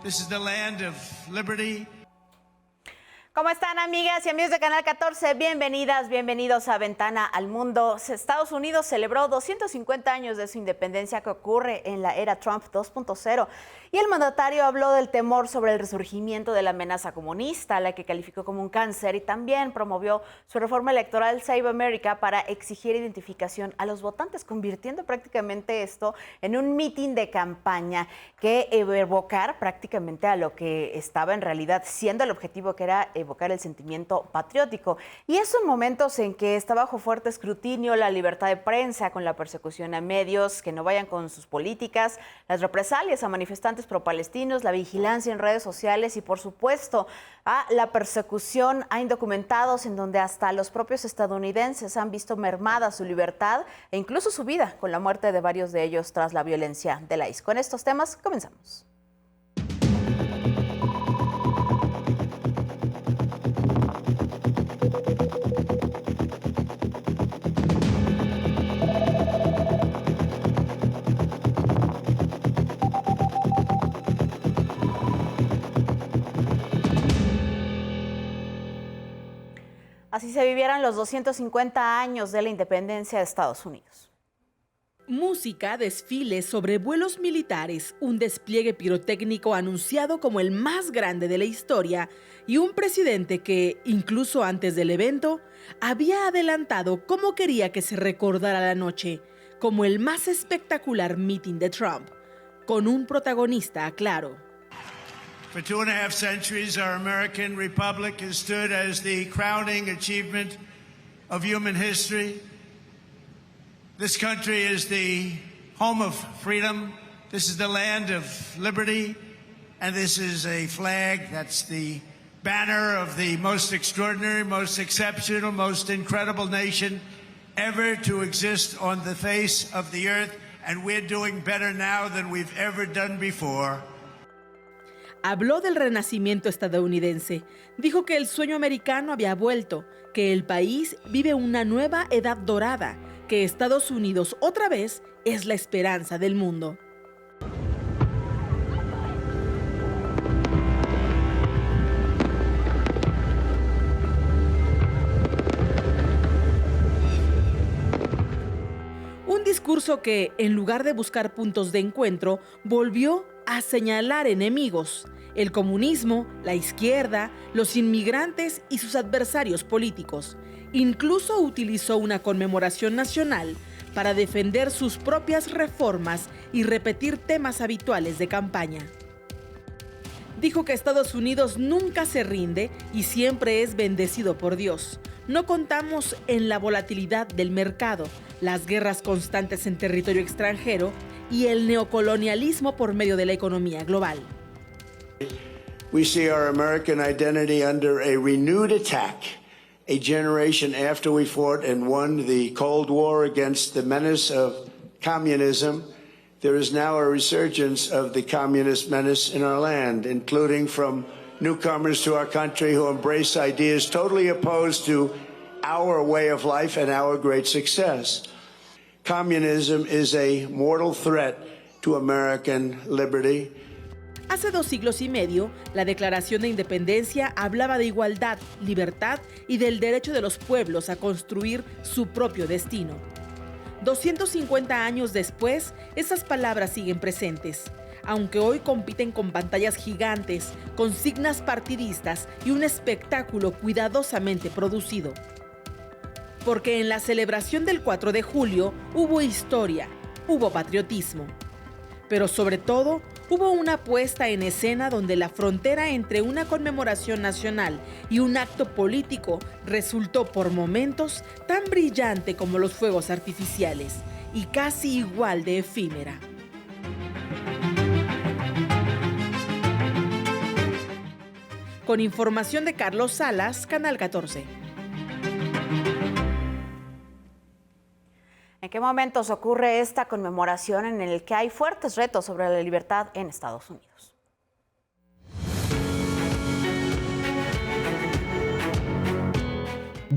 This is the land of liberty. ¿Cómo están, amigas y amigos de Canal 14? Bienvenidas, bienvenidos a Ventana al Mundo. Estados Unidos celebró 250 años de su independencia, que ocurre en la era Trump 2.0. Y el mandatario habló del temor sobre el resurgimiento de la amenaza comunista, la que calificó como un cáncer, y también promovió su reforma electoral Save America para exigir identificación a los votantes, convirtiendo prácticamente esto en un mitin de campaña que evocar prácticamente a lo que estaba en realidad siendo el objetivo, que era evocar el sentimiento patriótico. Y eso en momentos en que está bajo fuerte escrutinio la libertad de prensa, con la persecución a medios que no vayan con sus políticas, las represalias a manifestantes pro-palestinos, la vigilancia en redes sociales y, por supuesto, a la persecución a indocumentados, en donde hasta los propios estadounidenses han visto mermada su libertad e incluso su vida, con la muerte de varios de ellos tras la violencia del ICE. Con estos temas comenzamos. Así se vivieran los 250 años de la independencia de Estados Unidos. Música, desfiles sobre vuelos militares, un despliegue pirotécnico anunciado como el más grande de la historia y un presidente que, incluso antes del evento, había adelantado cómo quería que se recordara la noche, como el más espectacular mitin de Trump, con un protagonista claro. For 2.5 centuries, our American republic has stood as the crowning achievement of human history. This country is the home of freedom. This is the land of liberty. And this is a flag that's the banner of the most extraordinary, most exceptional, most incredible nation ever to exist on the face of the earth. And we're doing better now than we've ever done before. Habló del renacimiento estadounidense. Dijo que el sueño americano había vuelto, que el país vive una nueva edad dorada, que Estados Unidos otra vez es la esperanza del mundo. Un discurso que, en lugar de buscar puntos de encuentro, volvió a señalar enemigos: el comunismo, la izquierda, los inmigrantes y sus adversarios políticos. Incluso utilizó una conmemoración nacional para defender sus propias reformas y repetir temas habituales de campaña. Dijo que Estados Unidos nunca se rinde y siempre es bendecido por Dios. No contamos en la volatilidad del mercado, las guerras constantes en territorio extranjero y el neocolonialismo por medio de la economía global. We see our American identity under a renewed attack. A generation after we fought and won the Cold War against the menace of communism, there is now a resurgence of the communist menace in our land, including from newcomers to our country who embrace ideas totally opposed to our way of life and our great success. Communism is a mortal threat to American liberty. Hace 2 siglos y medio, la Declaración de Independencia hablaba de igualdad, libertad y del derecho de los pueblos a construir su propio destino. 250 años después, esas palabras siguen presentes, aunque hoy compiten con pantallas gigantes, consignas partidistas y un espectáculo cuidadosamente producido. Porque en la celebración del 4 de julio hubo historia, hubo patriotismo, pero sobre todo hubo una puesta en escena donde la frontera entre una conmemoración nacional y un acto político resultó por momentos tan brillante como los fuegos artificiales y casi igual de efímera. Con información de Carlos Salas, Canal 14. ¿En qué momentos ocurre esta conmemoración en el que hay fuertes retos sobre la libertad en Estados Unidos?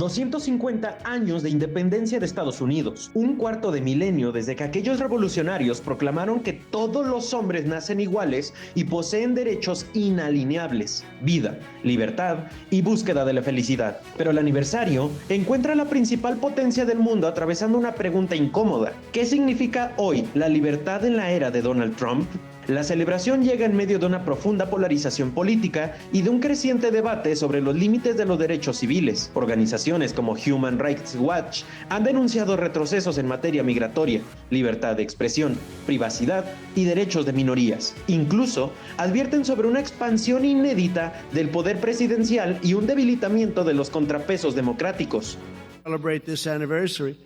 250 años de independencia de Estados Unidos, un cuarto de milenio desde que aquellos revolucionarios proclamaron que todos los hombres nacen iguales y poseen derechos inalineables: vida, libertad y búsqueda de la felicidad. Pero el aniversario encuentra la principal potencia del mundo atravesando una pregunta incómoda: ¿qué significa hoy la libertad en la era de Donald Trump? La celebración llega en medio de una profunda polarización política y de un creciente debate sobre los límites de los derechos civiles. Organizaciones como Human Rights Watch han denunciado retrocesos en materia migratoria, libertad de expresión, privacidad y derechos de minorías. Incluso advierten sobre una expansión inédita del poder presidencial y un debilitamiento de los contrapesos democráticos. Celebrate this anniversary,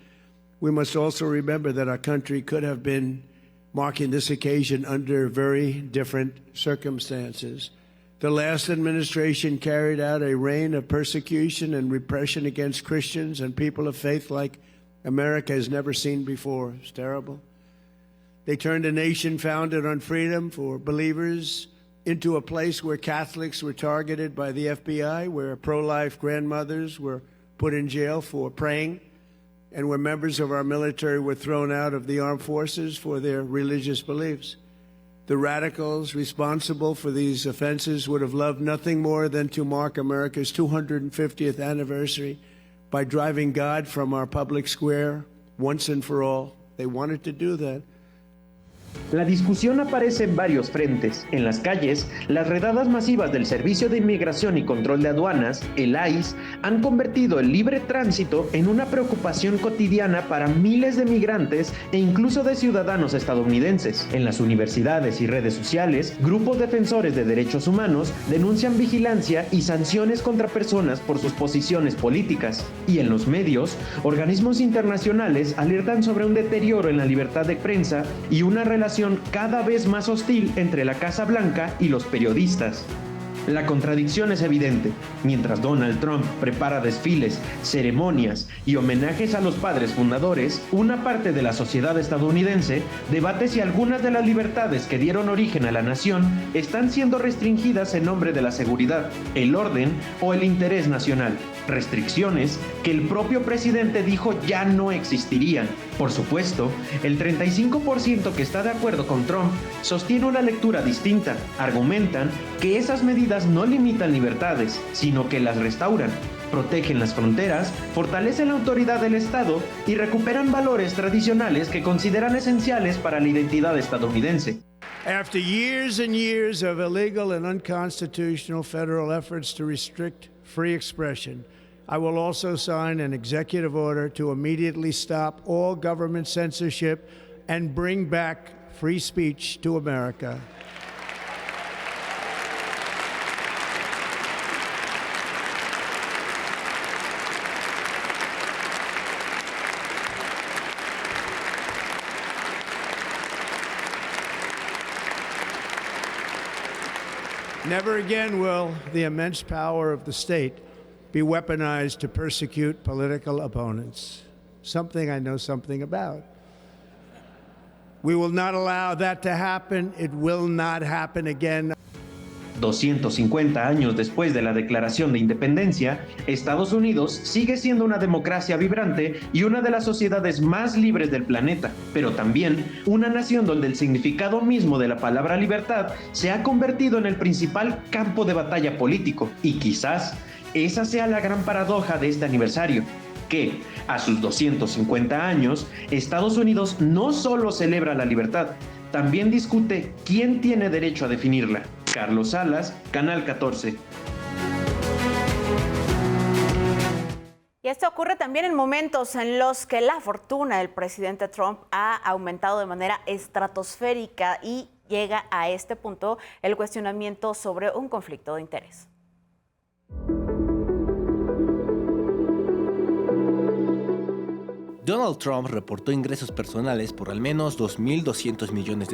we must also remember that our country could have been marking this occasion under very different circumstances. The last administration carried out a reign of persecution and repression against Christians and people of faith like America has never seen before. It's terrible. They turned a nation founded on freedom for believers into a place where Catholics were targeted by the FBI, where pro-life grandmothers were put in jail for praying, and where members of our military were thrown out of the armed forces for their religious beliefs. The radicals responsible for these offenses would have loved nothing more than to mark America's 250th anniversary by driving God from our public square once and for all. They wanted to do that. La discusión aparece en varios frentes. En las calles, las redadas masivas del Servicio de Inmigración y Control de Aduanas, el ICE, han convertido el libre tránsito en una preocupación cotidiana para miles de migrantes e incluso de ciudadanos estadounidenses. En las universidades y redes sociales, grupos defensores de derechos humanos denuncian vigilancia y sanciones contra personas por sus posiciones políticas. Y en los medios, organismos internacionales alertan sobre un deterioro en la libertad de prensa y una relación cada vez más hostil entre la Casa Blanca y los periodistas. La contradicción es evidente. Mientras Donald Trump prepara desfiles, ceremonias y homenajes a los padres fundadores, una parte de la sociedad estadounidense debate si algunas de las libertades que dieron origen a la nación están siendo restringidas en nombre de la seguridad, el orden o el interés nacional. Restricciones que el propio presidente dijo ya no existirían. Por supuesto, el 35% que está de acuerdo con Trump sostiene una lectura distinta. Argumentan que esas medidas no limitan libertades, sino que las restauran, protegen las fronteras, fortalecen la autoridad del Estado y recuperan valores tradicionales que consideran esenciales para la identidad estadounidense. After years and years of illegal and unconstitutional federal efforts to restrict free expression, I will also sign an executive order to immediately stop all government censorship and bring back free speech to America. Never again will the immense power of the state be weaponized to persecute political opponents. Something I know something about. We will not allow that to happen. It will not happen again. 250 años después de la Declaración de Independencia, Estados Unidos sigue siendo una democracia vibrante y una de las sociedades más libres del planeta, pero también una nación donde el significado mismo de la palabra libertad se ha convertido en el principal campo de batalla político. Y quizás esa sea la gran paradoja de este aniversario, que, a sus 250 años, Estados Unidos no solo celebra la libertad, también discute quién tiene derecho a definirla. Carlos Salas, Canal 14. Y esto ocurre también en momentos en los que la fortuna del presidente Trump ha aumentado de manera estratosférica y llega a este punto el cuestionamiento sobre un conflicto de interés. Donald Trump reportó ingresos personales por al menos $2.200 millones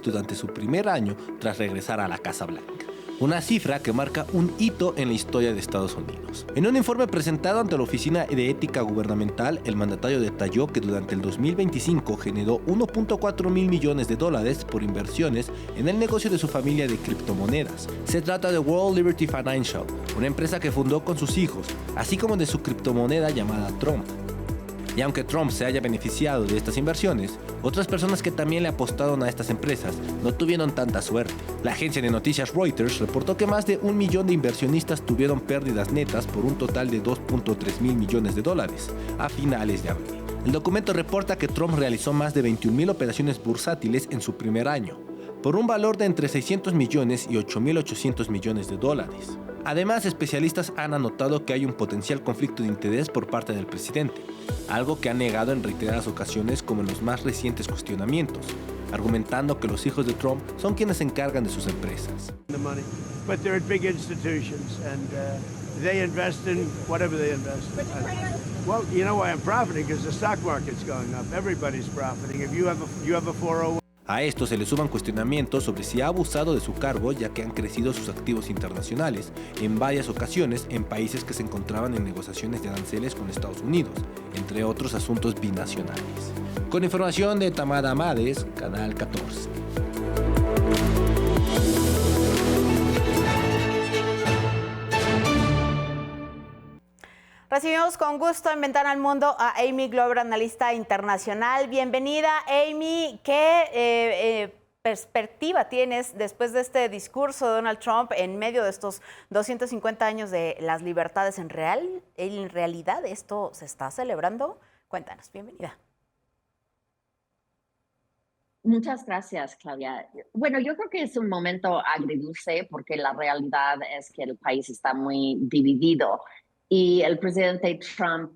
durante su primer año tras regresar a la Casa Blanca. una cifra que marca un hito en la historia de Estados Unidos. En un informe presentado ante la Oficina de Ética Gubernamental, el mandatario detalló que durante el 2025 generó 1.4 mil millones de dólares por inversiones en el negocio de su familia de criptomonedas. Se trata de World Liberty Financial, una empresa que fundó con sus hijos, así como de su criptomoneda llamada Trump. Y aunque Trump se haya beneficiado de estas inversiones, otras personas que también le apostaron a estas empresas no tuvieron tanta suerte. La agencia de noticias Reuters reportó que más de 1 millón de inversionistas tuvieron pérdidas netas por un total de 2.3 mil millones de dólares a finales de abril. El documento reporta que Trump realizó más de 21.000 operaciones bursátiles en su primer año, por un valor de entre 600 millones y 8.800 millones de dólares. Además, especialistas han anotado que hay un potencial conflicto de interés por parte del presidente, algo que ha negado en reiteradas ocasiones como en los más recientes cuestionamientos, argumentando que los hijos de Trump son quienes se encargan de sus empresas. The money, but they're at big institutions, and they invest in whatever they invest in. Well, you know why I'm profiting, because the stock market's going up. Everybody's profiting. If you have a 401. A esto se le suman cuestionamientos sobre si ha abusado de su cargo, ya que han crecido sus activos internacionales en varias ocasiones en países que se encontraban en negociaciones de aranceles con Estados Unidos, entre otros asuntos binacionales. Con información de Tamara Amades, Canal 14. Recibimos con gusto en Ventana al Mundo a Amy Glover, analista internacional. Bienvenida, Amy. ¿Qué perspectiva tienes después de este discurso de Donald Trump en medio de estos 250 años de las libertades? ¿En realidad esto se está celebrando? Cuéntanos, bienvenida. Muchas gracias, Claudia. Bueno, yo creo que es un momento agridulce porque la realidad es que el país está muy dividido. Y el presidente Trump,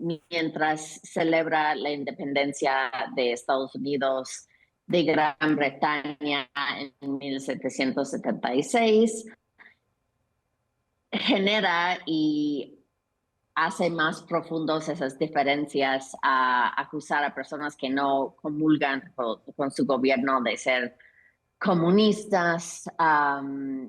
mientras celebra la independencia de Estados Unidos de Gran Bretaña en 1776, genera y hace más profundos esas diferencias a acusar a personas que no comulgan con su gobierno de ser comunistas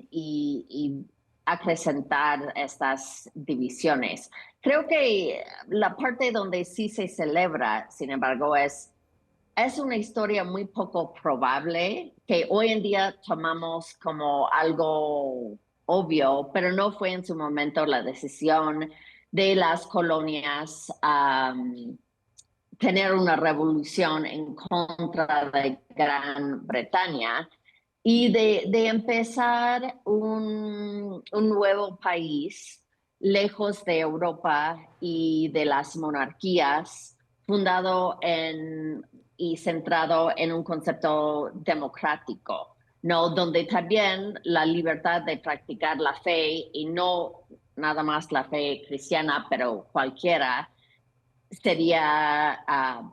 y acrecentar estas divisiones. Creo que la parte donde sí se celebra, sin embargo, es una historia muy poco probable que hoy en día tomamos como algo obvio, pero no fue en su momento la decisión de las colonias tener una revolución en contra de Gran Bretaña y de empezar un nuevo país lejos de Europa y de las monarquías, fundado y centrado en un concepto democrático, ¿no? Donde también la libertad de practicar la fe, y no nada más la fe cristiana, pero cualquiera, sería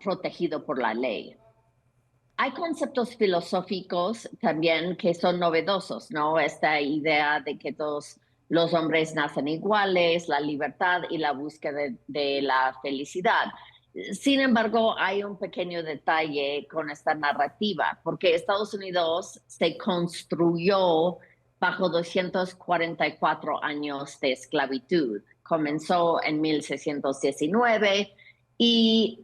protegido por la ley. Hay conceptos filosóficos también que son novedosos, ¿no? Esta idea de que todos los hombres nacen iguales, la libertad y la búsqueda de la felicidad. Sin embargo, hay un pequeño detalle con esta narrativa, porque Estados Unidos se construyó bajo 244 años de esclavitud. Comenzó en 1619 y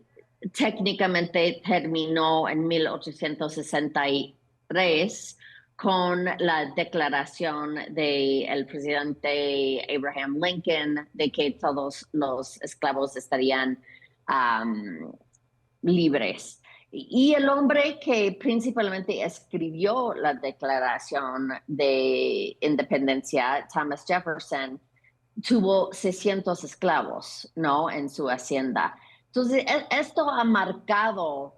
técnicamente terminó en 1863 con la declaración del presidente Abraham Lincoln de que todos los esclavos estarían libres. Y el hombre que principalmente escribió la Declaración de Independencia, Thomas Jefferson, tuvo 600 esclavos, ¿no?, en su hacienda. Entonces, esto ha marcado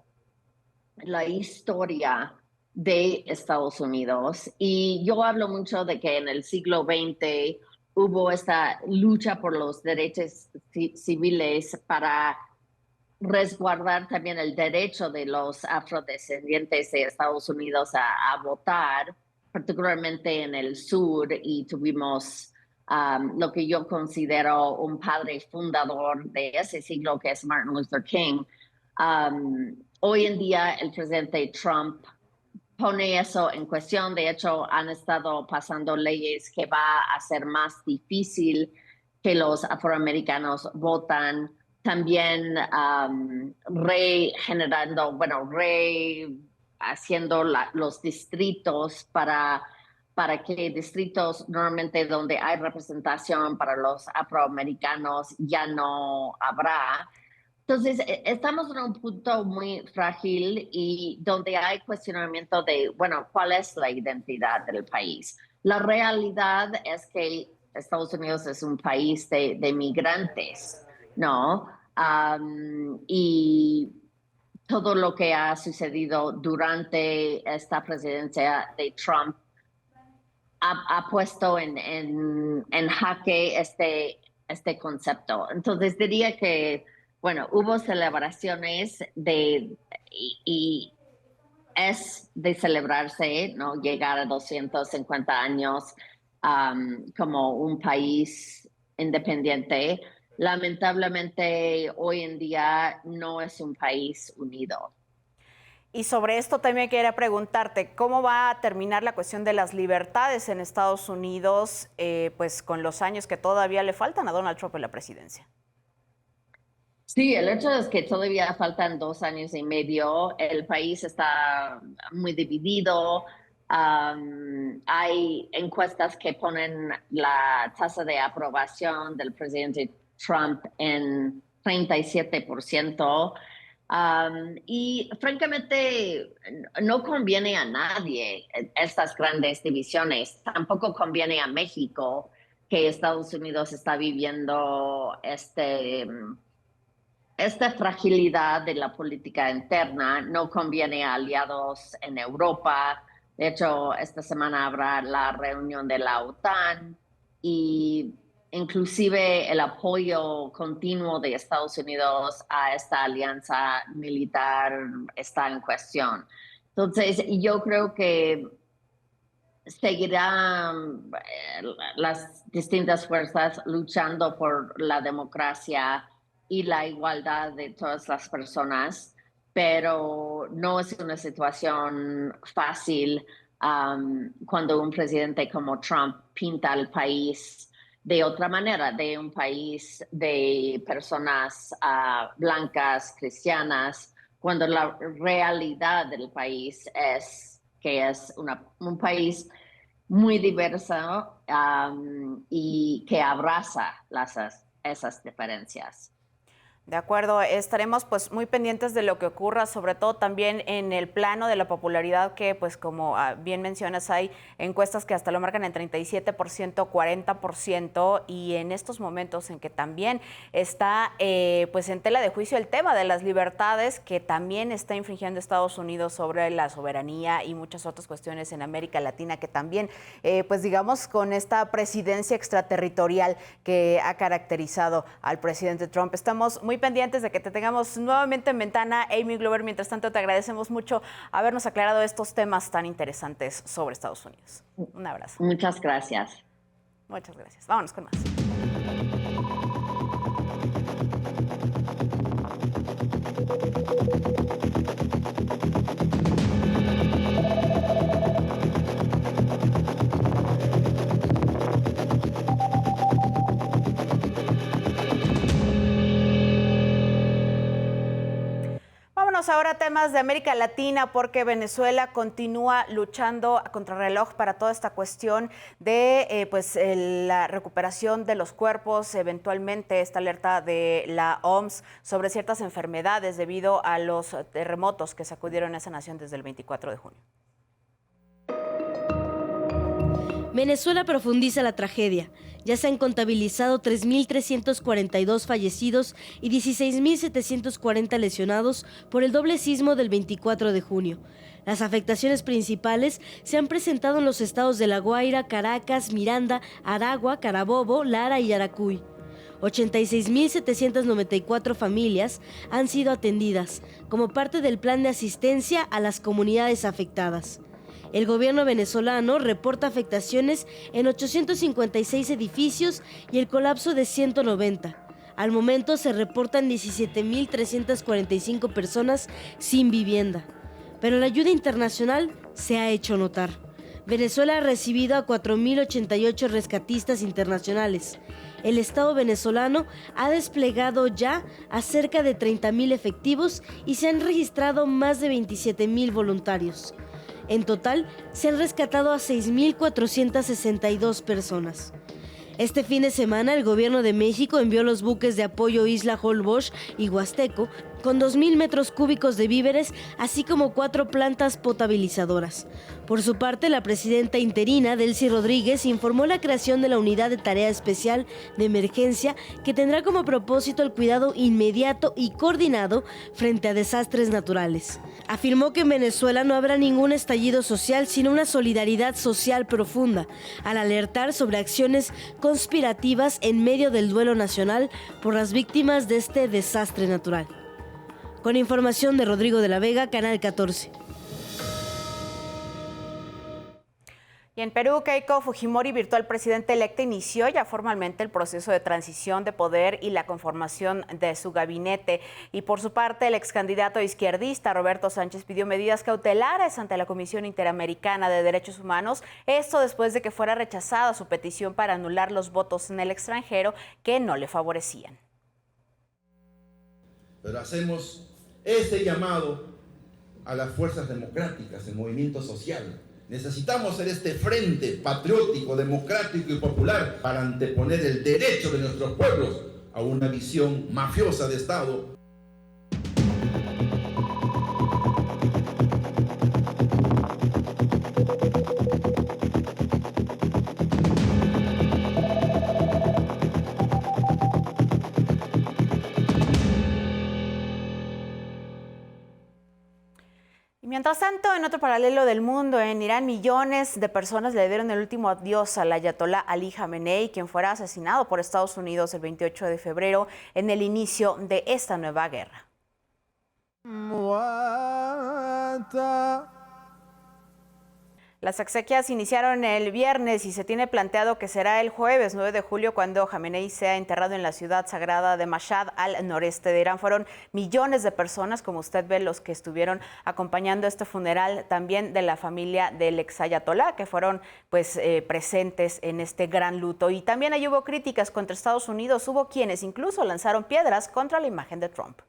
la historia de Estados Unidos, y yo hablo mucho de que en el siglo XX hubo esta lucha por los derechos civiles para resguardar también el derecho de los afrodescendientes de Estados Unidos a votar, particularmente en el sur, y tuvimos lo que yo considero un padre fundador de ese siglo, que es Martin Luther King. Hoy en día el presidente Trump pone eso en cuestión. De hecho, han estado pasando leyes que va a hacer más difícil que los afroamericanos votan. También haciendo los distritos para que distritos normalmente donde hay representación para los afroamericanos ya no habrá. Entonces, estamos en un punto muy frágil y donde hay cuestionamiento de, bueno, ¿cuál es la identidad del país? La realidad es que Estados Unidos es un país de migrantes, ¿no? Y todo lo que ha sucedido durante esta presidencia de Trump ha puesto en jaque este concepto. Entonces, diría que bueno, hubo celebraciones y es de celebrarse, ¿no? Llegar a 250 años como un país independiente. Lamentablemente, hoy en día no es un país unido. Y sobre esto también quería preguntarte, ¿cómo va a terminar la cuestión de las libertades en Estados Unidos, pues con los años que todavía le faltan a Donald Trump en la presidencia? Sí, el hecho es que todavía faltan 2 años y medio. El país está muy dividido. Hay encuestas que ponen la tasa de aprobación del presidente Trump en 37%. Y francamente no conviene a nadie estas grandes divisiones. Tampoco conviene a México, que Estados Unidos está viviendo esta fragilidad de la política interna. No conviene a aliados en Europa. De hecho, esta semana habrá la reunión de la OTAN y inclusive el apoyo continuo de Estados Unidos a esta alianza militar está en cuestión. Entonces, yo creo que seguirán las distintas fuerzas luchando por la democracia y la igualdad de todas las personas, pero no es una situación fácil cuando un presidente como Trump pinta el país de otra manera, de un país de personas blancas, cristianas, cuando la realidad del país es que es un país muy diverso y que abraza esas diferencias. De acuerdo, estaremos pues muy pendientes de lo que ocurra, sobre todo también en el plano de la popularidad que pues como bien mencionas hay encuestas que hasta lo marcan en 37%, 40% y en estos momentos en que también está pues en tela de juicio el tema de las libertades que también está infringiendo Estados Unidos sobre la soberanía y muchas otras cuestiones en América Latina que también pues digamos con esta presidencia extraterritorial que ha caracterizado al presidente Trump. Estamos muy pendientes de que te tengamos nuevamente en ventana, Amy Glover. Mientras tanto, te agradecemos mucho habernos aclarado estos temas tan interesantes sobre Estados Unidos. Un abrazo. Muchas gracias. Muchas gracias. Vámonos con más. Ahora temas de América Latina porque Venezuela continúa luchando a contrarreloj para toda esta cuestión de la recuperación de los cuerpos, eventualmente esta alerta de la OMS sobre ciertas enfermedades debido a los terremotos que sacudieron esa nación desde el 24 de junio. Venezuela profundiza la tragedia. Ya se han contabilizado 3.342 fallecidos y 16.740 lesionados por el doble sismo del 24 de junio. Las afectaciones principales se han presentado en los estados de La Guaira, Caracas, Miranda, Aragua, Carabobo, Lara y Yaracuy. 86.794 familias han sido atendidas como parte del plan de asistencia a las comunidades afectadas. El gobierno venezolano reporta afectaciones en 856 edificios y el colapso de 190. Al momento se reportan 17.345 personas sin vivienda. pero la ayuda internacional se ha hecho notar. Venezuela ha recibido a 4.088 rescatistas internacionales. El Estado venezolano ha desplegado ya a cerca de 30.000 efectivos y se han registrado más de 27.000 voluntarios. En total, se han rescatado a 6.462 personas. Este fin de semana, el gobierno de México envió los buques de apoyo Isla Holbox y Huasteco con 2.000 metros cúbicos de víveres, así como 4 plantas potabilizadoras. Por su parte, la presidenta interina, Delcy Rodríguez, informó la creación de la Unidad de Tarea Especial de Emergencia, que tendrá como propósito el cuidado inmediato y coordinado frente a desastres naturales. Afirmó que en Venezuela no habrá ningún estallido social, sino una solidaridad social profunda, al alertar sobre acciones conspirativas en medio del duelo nacional por las víctimas de este desastre natural. Con información de Rodrigo de la Vega, Canal 14. Y en Perú, Keiko Fujimori, virtual presidente electa, inició ya formalmente el proceso de transición de poder y la conformación de su gabinete. Y por su parte, el ex candidato izquierdista Roberto Sánchez pidió medidas cautelares ante la Comisión Interamericana de Derechos Humanos, esto después de que fuera rechazada su petición para anular los votos en el extranjero que no le favorecían. Pero hacemos este llamado a las fuerzas democráticas, el movimiento social. Necesitamos ser este frente patriótico, democrático y popular para anteponer el derecho de nuestros pueblos a una visión mafiosa de Estado. Mientras tanto, en otro paralelo del mundo, en Irán, millones de personas le dieron el último adiós al ayatolá Ali Jamenei, quien fuera asesinado por Estados Unidos el 28 de febrero en el inicio de esta nueva guerra. Las exequias iniciaron el viernes y se tiene planteado que será el jueves 9 de julio cuando Jamenei sea enterrado en la ciudad sagrada de Mashhad, al noreste de Irán. Fueron millones de personas, como usted ve, los que estuvieron acompañando este funeral, también de la familia del ex ayatolá, que fueron presentes en este gran luto. Y también ahí hubo críticas contra Estados Unidos. Hubo quienes incluso lanzaron piedras contra la imagen de Trump.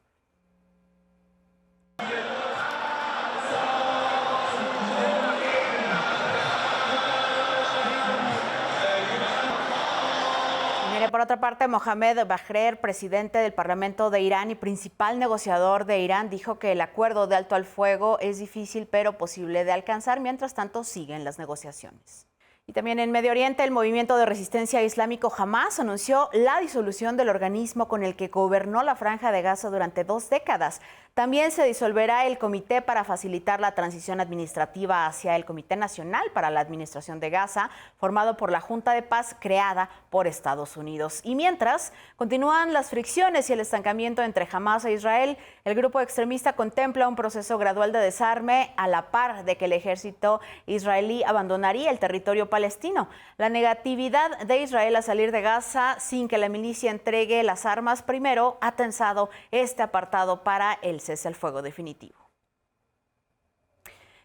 Por otra parte, Mohamed Bagher, presidente del Parlamento de Irán y principal negociador de Irán, dijo que el acuerdo de alto al fuego es difícil pero posible de alcanzar. Mientras tanto, siguen las negociaciones. Y también en Medio Oriente, el movimiento de resistencia islámico Hamas anunció la disolución del organismo con el que gobernó la Franja de Gaza durante 2 décadas. También se disolverá el Comité para facilitar la transición administrativa hacia el Comité Nacional para la Administración de Gaza, formado por la Junta de Paz creada por Estados Unidos. Y mientras continúan las fricciones y el estancamiento entre Hamas e Israel, el grupo extremista contempla un proceso gradual de desarme a la par de que el ejército israelí abandonaría el territorio palestino. La negatividad de Israel a salir de Gaza sin que la milicia entregue las armas primero ha tensado este apartado para el cese al fuego definitivo.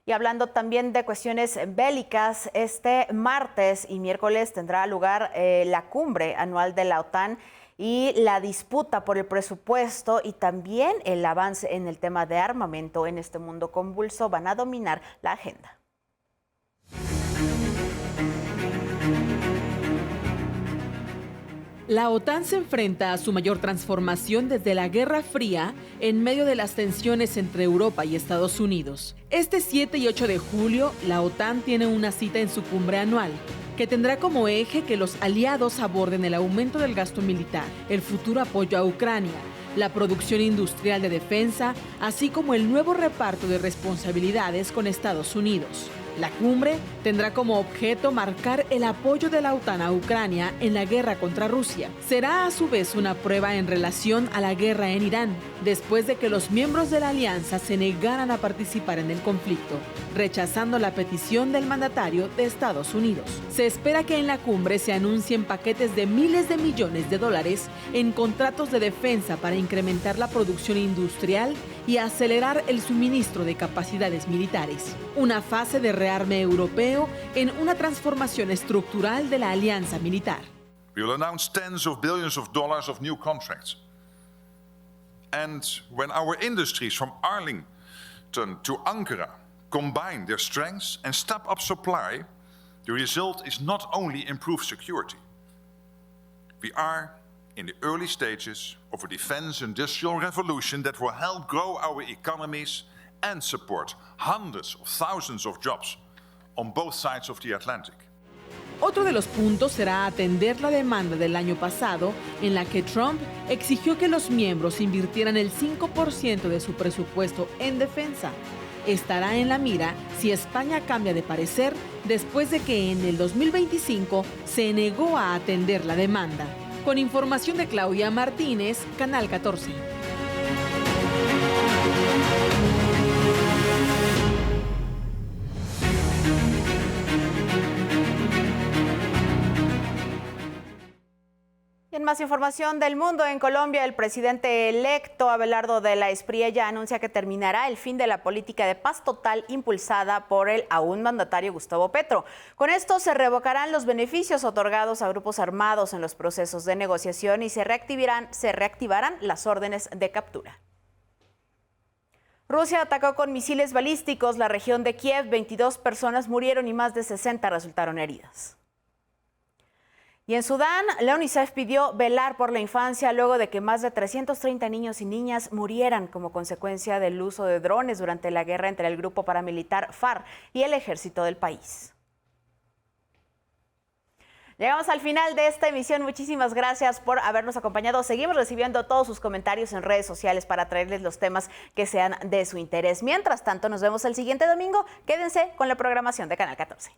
Y hablando también de cuestiones bélicas, este martes y miércoles tendrá lugar la cumbre anual de la OTAN y la disputa por el presupuesto y también el avance en el tema de armamento en este mundo convulso van a dominar la agenda. La OTAN se enfrenta a su mayor transformación desde la Guerra Fría en medio de las tensiones entre Europa y Estados Unidos. Este 7 y 8 de julio, la OTAN tiene una cita en su cumbre anual, que tendrá como eje que los aliados aborden el aumento del gasto militar, el futuro apoyo a Ucrania, la producción industrial de defensa, así como el nuevo reparto de responsabilidades con Estados Unidos. La cumbre tendrá como objeto marcar el apoyo de la OTAN a Ucrania en la guerra contra Rusia. Será a su vez una prueba en relación a la guerra en Irán, después de que los miembros de la alianza se negaran a participar en el conflicto, rechazando la petición del mandatario de Estados Unidos. Se espera que en la cumbre se anuncien paquetes de miles de millones de dólares en contratos de defensa para incrementar la producción industrial y acelerar el suministro de capacidades militares. Una fase de rearme europeo en una transformación estructural de la alianza militar. We will announce tens of billions of dollars of new contracts. And when our industries from Arlington to Ankara combine their strengths and step up supply, the result is not only improved security. We are in the early stages of a defense industrial revolution that will help grow our economies and support hundreds of thousands of jobs on both sides of the Atlantic. Otro de los puntos será atender la demanda del año pasado, en la que Trump exigió que los miembros invirtieran el 5% de su presupuesto en defensa. Estará en la mira si España cambia de parecer después de que en el 2025 se negó a atender la demanda. Con información de Claudia Martínez, Canal 14. Y en más información del mundo, en Colombia, el presidente electo Abelardo de la Espriella anuncia que terminará el fin de la política de paz total impulsada por el aún mandatario Gustavo Petro. Con esto se revocarán los beneficios otorgados a grupos armados en los procesos de negociación y se reactivarán las órdenes de captura. Rusia atacó con misiles balísticos la región de Kiev. 22 personas murieron y más de 60 resultaron heridas. Y en Sudán, la UNICEF pidió velar por la infancia luego de que más de 330 niños y niñas murieran como consecuencia del uso de drones durante la guerra entre el grupo paramilitar FARC y el ejército del país. Llegamos al final de esta emisión. Muchísimas gracias por habernos acompañado. Seguimos recibiendo todos sus comentarios en redes sociales para traerles los temas que sean de su interés. Mientras tanto, nos vemos el siguiente domingo. Quédense con la programación de Canal 14.